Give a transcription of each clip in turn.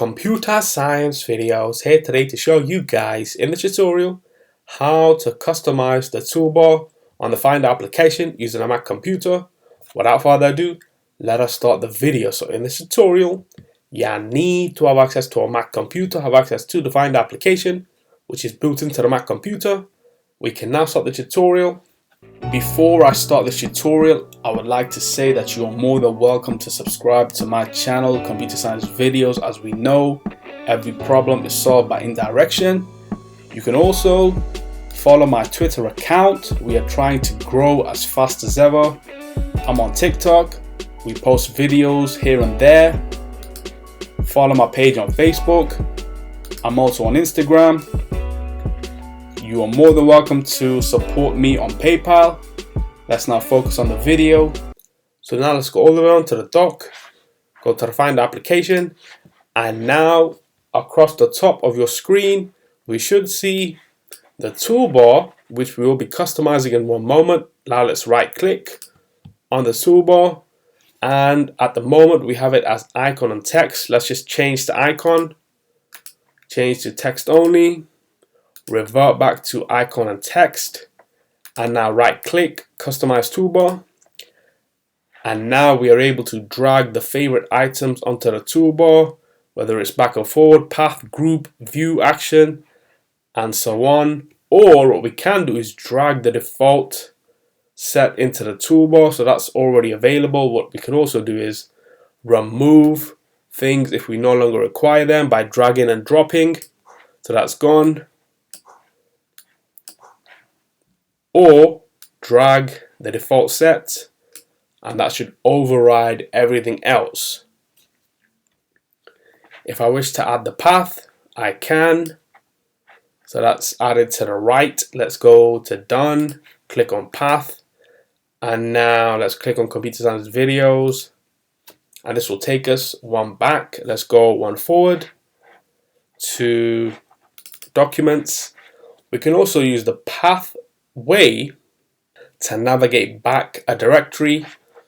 Computer Science Videos here today to show you guys in the tutorial how to customize the toolbar on the Finder application using a Mac computer. Without further ado, let us start the video. So in this tutorial, you need to have access to a Mac computer, have access to the Finder application, which is built into the Mac computer. We can now start the tutorial. Before I start this tutorial, I would like to say that you are more than welcome to subscribe to my channel, Computer Science Videos. As we know, every problem is solved by indirection. You can also follow my Twitter account. We are trying to grow as fast as ever. I'm on TikTok. We post videos here and there. Follow my page on Facebook. I'm also on Instagram. You are more than welcome to support me on PayPal. Let's now focus on the video. So now let's go all the way on to the dock, go to the Finder application, and now across the top of your screen, we should see the toolbar, which we will be customizing in one moment. Now let's right click on the toolbar, and at the moment we have it as icon and text. Let's just change the icon, change to text only. Revert back to icon and text, and now right click, customize toolbar, and now we are able to drag the favorite items onto the toolbar, whether it's back and forward, path, group, view, action, and so on. Or what we can do is drag the default set into the toolbar, so that's already available. What we can also do is remove things if we no longer require them by dragging and dropping, so that's gone. Or drag the default set, and that should override everything else. If I wish to add the path, I can. So that's added to the right. Let's go to done, click on path, and now let's click on Computer Science Videos, and this will take us one back. Let's go one forward to documents. We can also use the path way to navigate back a directory.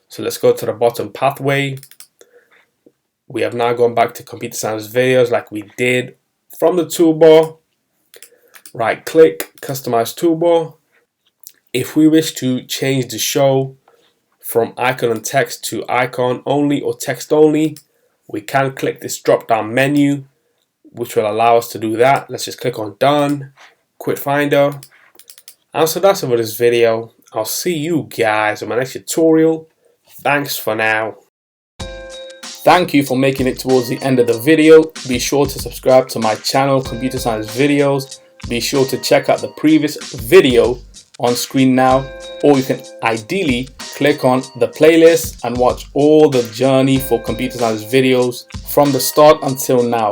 So let's go to the bottom, pathway. We have now gone back to Computer Science Videos like we did from the toolbar. Right click, customize toolbar. If we wish to change the show from icon and text to icon only or text only, we can click this drop down menu, which will allow us to do that. Let's just click on done, quit Finder. And so that's it for this video. I'll see you guys in my next tutorial. Thanks for now. Thank you for making it towards the end of the video. Be sure to subscribe to my channel, Computer Science Videos. Be sure to check out the previous video on screen now, or you can ideally click on the playlist and watch all the journey for Computer Science Videos from the start until now.